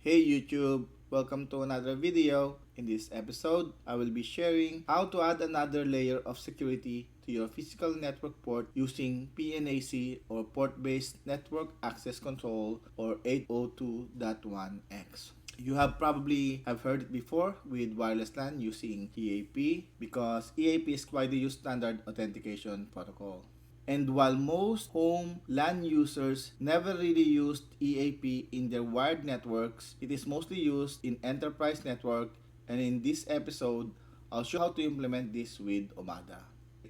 Hey YouTube, welcome to another video. In this episode, I will be sharing how to add another layer of security to your physical network port using PNAC or Port-Based Network Access Control or 802.1x. You have probably have heard it before with wireless LAN using EAP because EAP is widely used standard authentication protocol. And while most home LAN users never really used EAP in their wired networks, it is mostly used in enterprise network, and in this episode, I'll show how to implement this with Omada.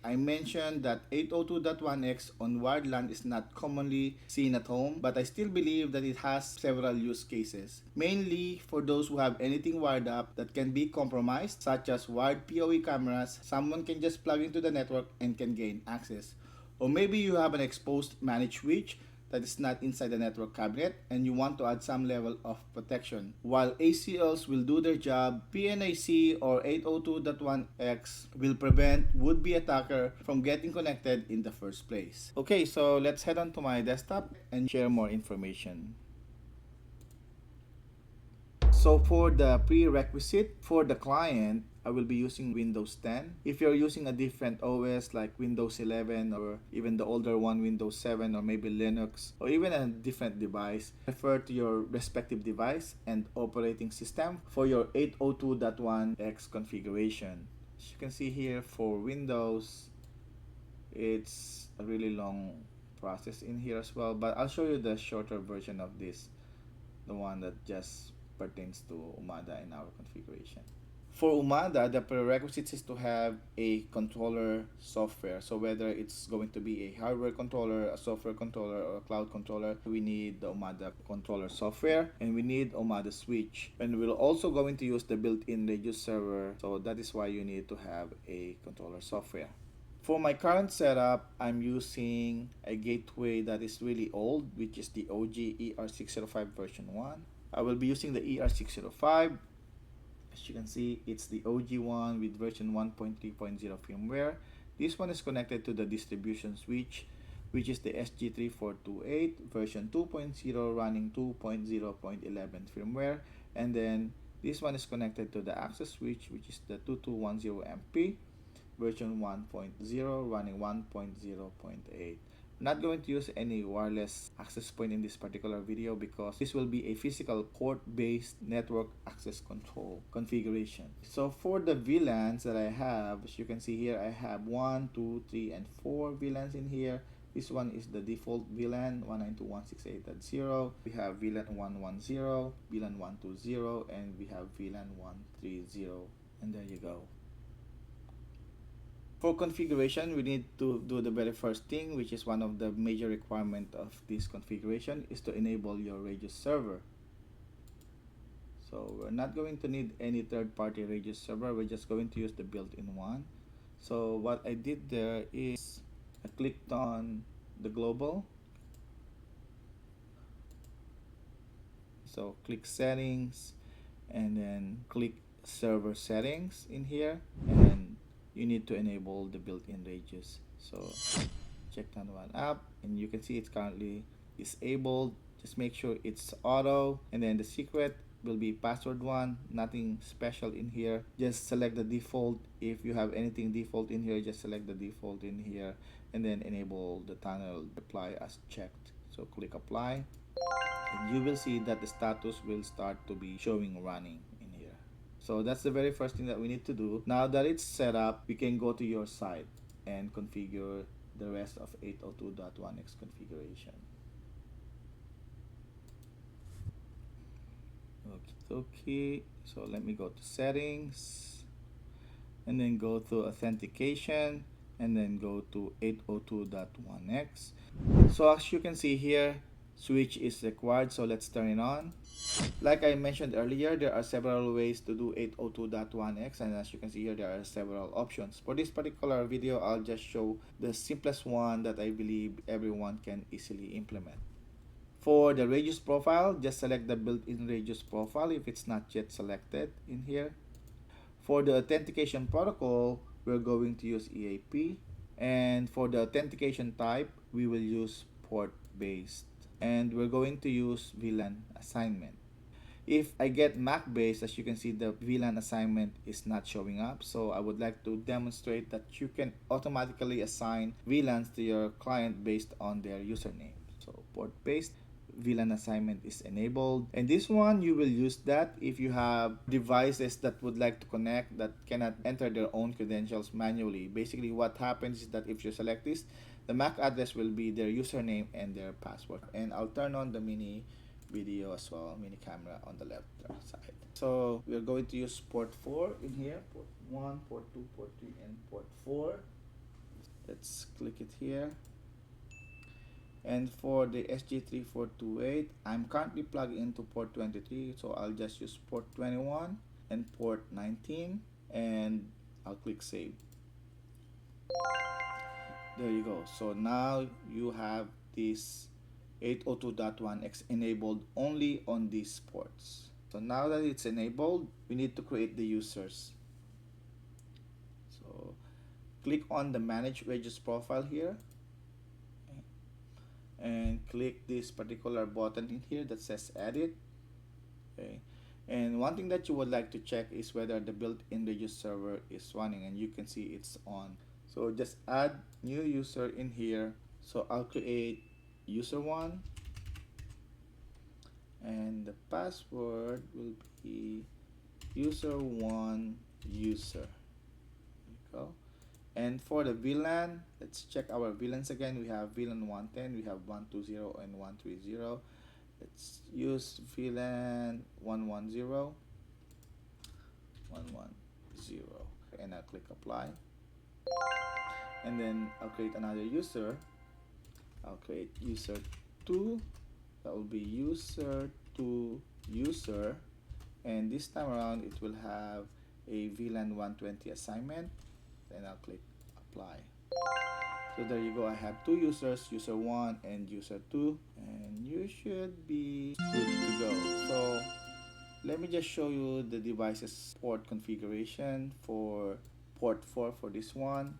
I mentioned that 802.1x on wired LAN is not commonly seen at home, but I still believe that it has several use cases. Mainly for those who have anything wired up that can be compromised, such as wired PoE cameras, someone can just plug into the network and can gain access. Or maybe you have an exposed managed switch that is not inside the network cabinet and you want to add some level of protection. While ACLs will do their job, PNAC or 802.1x will prevent would-be attacker from getting connected in the first place. Okay, so let's head on to my desktop and share more information. So for the prerequisite for the client, I will be using Windows 10. If you're using a different OS like Windows 11 or even the older one, Windows 7 or maybe Linux or even a different device, refer to your respective device and operating system for your 802.1x configuration. As you can see here for Windows, it's a really long process in here as well, but I'll show you the shorter version of this, the one that just pertains to Omada in our configuration. For Umada, the prerequisites is to have a controller software. So whether it's going to be a hardware controller, a software controller, or a cloud controller, we need the Umada controller software and we need Umada switch. And we're also going to use the built-in Regius server. So that is why you need to have a controller software. For my current setup, I'm using a gateway that is really old, which is the OG ER605 version 1. I will be using the ER605. As you can see, it's the OG one with version 1.3.0 firmware. This one is connected to the distribution switch, which is the SG3428 version 2.0 running 2.0.11 firmware. And then this one is connected to the access switch, which is the 2210MP version 1.0 running 1.0.8. Not going to use any wireless access point in this particular video because this will be a physical port-based network access control configuration. So for the VLANs that I have, as you can see here, I have 1, 2, 3, and 4 VLANs in here. This one is the default VLAN 192.168.0. We have VLAN 110, VLAN 120, and we have VLAN 130. And there you go. For configuration, we need to do the very first thing, which is one of the major requirements of this configuration, is to enable your Regius server. So we're not going to need any third-party Regius server, we're just going to use the built-in one. So what I did there is I clicked on the global. So click settings and then click server settings in here, and you need to enable the built-in Regius. So check that one up and you can see it's currently disabled. Just make sure it's auto, and then the secret will be password 1. Nothing special in here, just select the default. If you have anything default in here, just select the default in here and then enable the tunnel reply as checked. So click apply and you will see that the status will start to be showing running. So that's the very first thing that we need to do. Now that it's set up, we can go to your site and configure the rest of 802.1x configuration. Okay, so let me go to settings and then go to authentication and then go to 802.1x. So as you can see here, switch is required, so let's turn it on. Like I mentioned earlier, there are several ways to do 802.1x, and as you can see here, there are several options. For this particular video, I'll just show the simplest one that I believe everyone can easily implement. For the Regius profile, just select the built-in Regius profile if it's not yet selected in here. For the authentication protocol, we're going to use EAP, and for the authentication type, we will use port-based, and we're going to use VLAN assignment. If I get Mac based, as you can see, the VLAN assignment is not showing up. So I would like to demonstrate that you can automatically assign VLANs to your client based on their username. So port based VLAN assignment is enabled, and this one you will use that if you have devices that would like to connect that cannot enter their own credentials manually. Basically what happens is that if you select this, the MAC address will be their username and their password. And I'll turn on the mini video as well, mini camera on the left side. So we're going to use port 4 in here, port 1, port 2, port 3, and port 4. Let's click it here. And for the SG3428, I'm currently plugged into port 23, so I'll just use port 21 and port 19, and I'll click save. There you go. So now you have this 802.1x enabled only on these ports. So now that it's enabled, we need to create the users. So click on the manage regis profile here, and click this particular button in here that says edit. Okay, and one thing that you would like to check is whether the built-in Regis server is running, and you can see it's on. So just add new user in here. So I'll create user 1, and the password will be user1 user. There you go. And for the VLAN, let's check our VLANs again. We have VLAN 110, we have 120 and 130. Let's use VLAN 110, and I'll click apply. And then I'll create another user. I'll create user 2. That will be user 2 user, and this time around it will have a VLAN 120 assignment. Then I'll click apply. So there you go. I have two users, user 1 and user 2, and you should be good to go. So let me just show you the device's port configuration for port 4 for this one.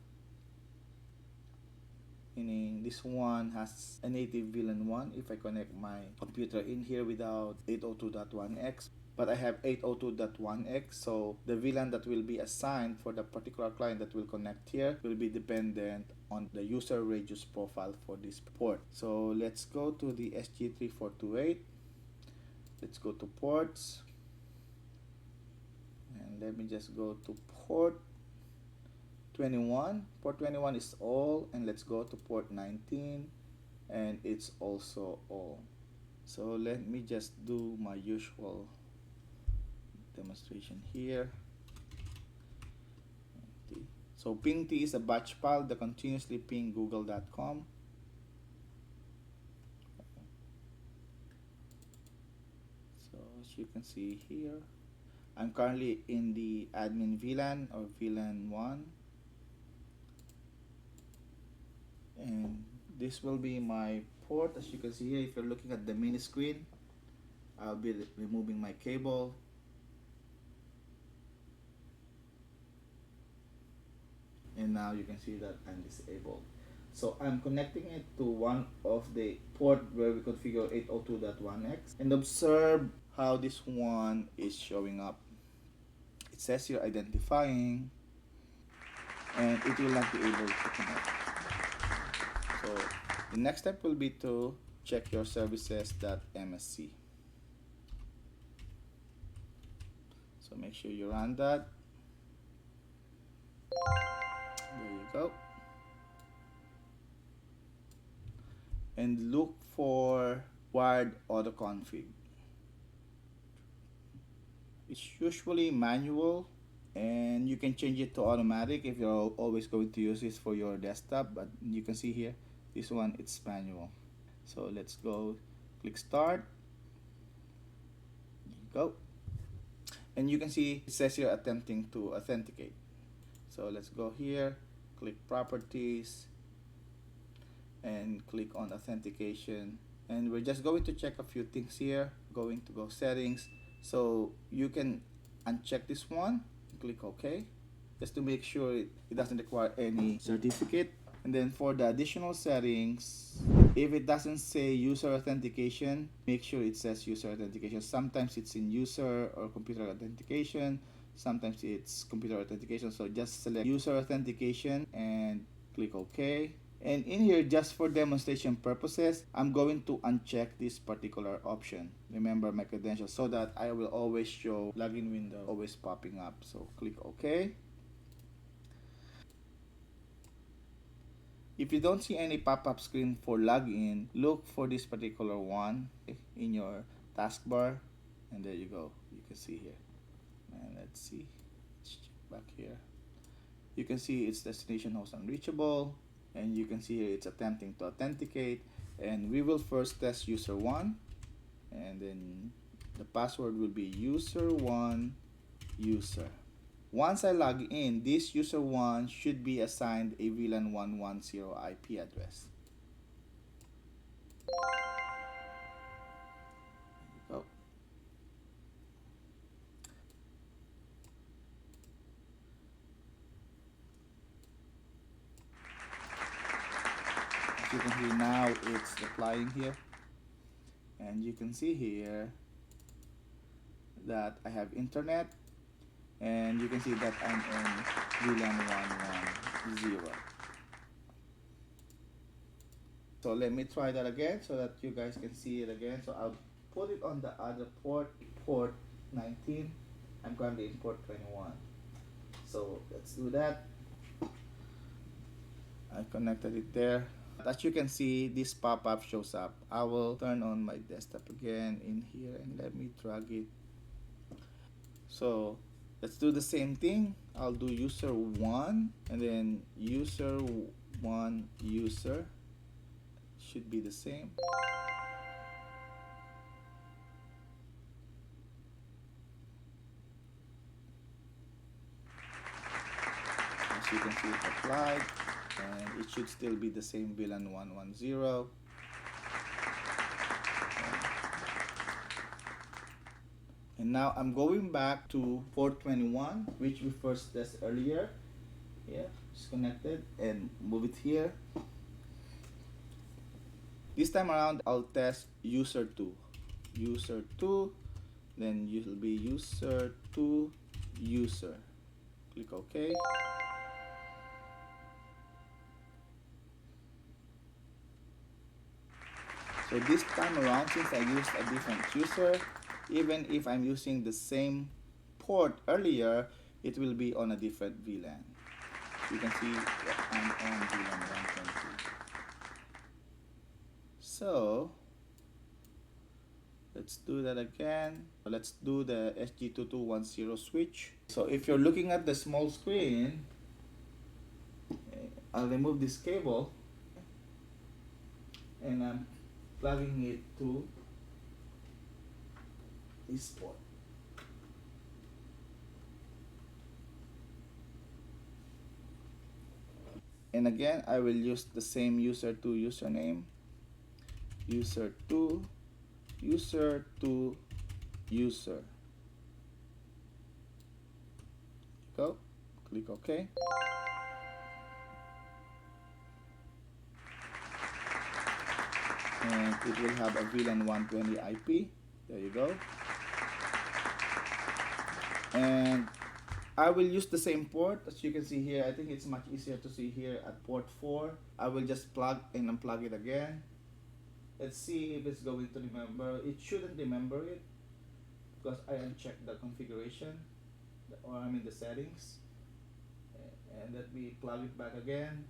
Meaning this one has a native VLAN 1 if I connect my computer in here without 802.1x. But I have 802.1x, so the VLAN that will be assigned for the particular client that will connect here will be dependent on the user regis profile for this port. So let's go to the SG3428. Let's go to ports, and let me just go to port 21. Port 21 is all, and let's go to port 19, and it's also all. So let me just do my usual demonstration here. So ping t is a batch file that continuously ping google.com. So as you can see here, I'm currently in the admin VLAN or VLAN 1, and this will be my port. As you can see here, if you're looking at the mini screen, I'll be removing my cable. And now you can see that I'm disabled. So I'm connecting it to one of the port where we configure 802.1x, and observe how this one is showing up. It says here identifying, and it will not be able to connect. So the next step will be to check your services.msc. So make sure you run that. There you go. And look for wired autoconfig. It's usually manual, and you can change it to automatic if you're always going to use this for your desktop, but you can see here, this one, it's manual. So let's go, click start. There you go. And you can see it says here attempting to authenticate. So let's go here, click properties, and click on authentication. And we're just going to check a few things here. Going to go settings. So you can uncheck this one, click OK, just to make sure it doesn't require any certificate. And then for the additional settings, If it doesn't say user authentication, make sure it says user authentication. Sometimes it's in user or computer authentication, sometimes it's computer authentication. So just select user authentication and click OK. And in here, just for demonstration purposes, I'm going to uncheck this particular option. Remember my credentials, so that I will always show login window always popping up. So click OK. If you don't see any pop-up screen for login, look for this particular one in your taskbar, and there you go. You can see here. And let's see. Let's check back here. You can see it's destination host unreachable, and you can see here it's attempting to authenticate. And we will first test user 1, and then the password will be user1 user. Once I log in, this user 1 should be assigned a VLAN 110 IP address. There you go. As you can see now, it's applying here. And you can see here that I have internet. And you can see that I'm in VLAN 110. So let me try that again so that you guys can see it again. So I'll put it on the other port, port 19. I'm currently in port 21. So let's do that. I connected it there. As you can see, this pop-up shows up. I will turn on my desktop again in here and let me drag it. So let's do the same thing. I'll do user 1 and then user 1 user. Should be the same. As you can see, it applied, and it should still be the same VLAN 110. And now I'm going back to port 21, which we first tested earlier. Yeah, it's connected, and move it here. This time around, I'll test user 2. User 2, then it will be user 2 user. Click OK. So this time around, since I used a different user, even if I'm using the same port earlier, it will be on a different VLAN. You can see I'm on VLAN 120. So let's do that again. Let's do the SG2210 switch. So if you're looking at the small screen, I'll remove this cable and I'm plugging it to this port. And again, I will use the same user 2 username. User 2 user 2 user. Go. Click OK. And it will have a VLAN 120 IP. There you go. And I will use the same port. As you can see here, I think it's much easier to see here at port 4. I will just plug and unplug it again. Let's see if it's going to remember. It shouldn't remember it because I unchecked the configuration, or I mean the settings. And let me plug it back again.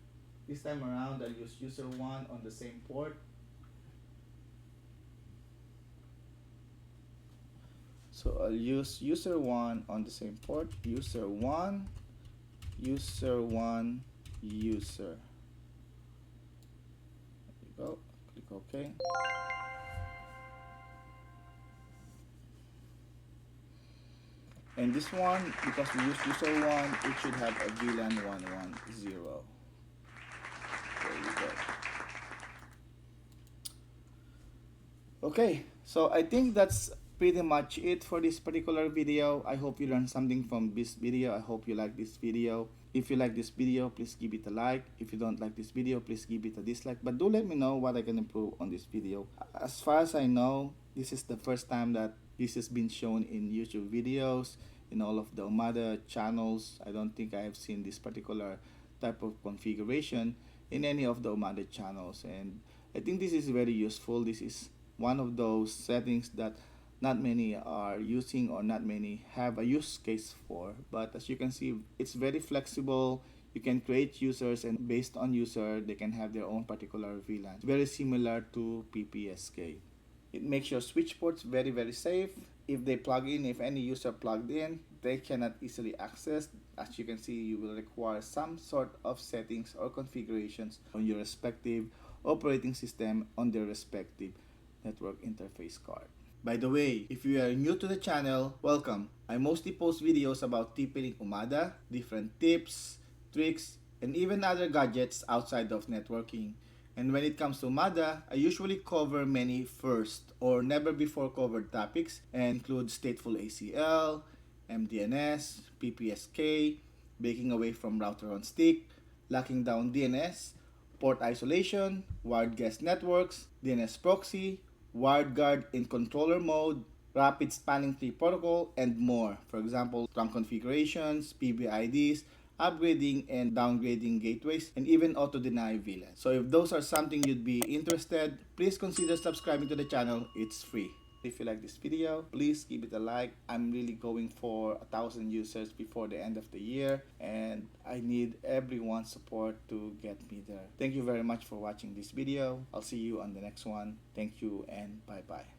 This time around, I'll use user 1 on the same port. So I'll use user 1 on the same port. User 1 user 1 user. There you go. Click OK. And this one, because we use user 1, it should have a VLAN 110. There you go. Okay, so I think that's pretty much it for this particular video. I hope you learned something from this video. I hope you like this video. If you like this video, please give it a like. If you don't like this video, please give it a dislike. But do let me know what I can improve on this video. As far as I know, this is the first time that this has been shown in YouTube videos, in all of the Omada channels. I don't think I have seen this particular type of configuration in any of the Omada channels. And I think this is very useful. This is one of those settings that not many are using or not many have a use case for. But as you can see, it's very flexible. You can create users, and based on user, they can have their own particular VLAN. It's very similar to PPSK. It makes your switch ports very safe. If they plug in, if any user plugged in, they cannot easily access. As you can see, you will require some sort of settings or configurations on your respective operating system on their respective network interface card. By the way, if you are new to the channel, welcome. I mostly post videos about TP-Link Omada, different tips, tricks, and even other gadgets outside of networking. And when it comes to Omada, I usually cover many first or never before covered topics and include stateful ACL, MDNS, PPSK, breaking away from router on stick, locking down DNS, port isolation, wired guest networks, DNS proxy, WiredGuard in controller mode, rapid spanning tree protocol, and more. For example, trunk configurations, PBIDs, upgrading and downgrading gateways, and even auto-deny VLAN. So if those are something you'd be interested, please consider subscribing to the channel. It's free. If you like this video, please give it a like. I'm really going for 1,000 users before the end of the year, and I need everyone's support to get me there. Thank you very much for watching this video. I'll see you on the next one. Thank you and bye-bye.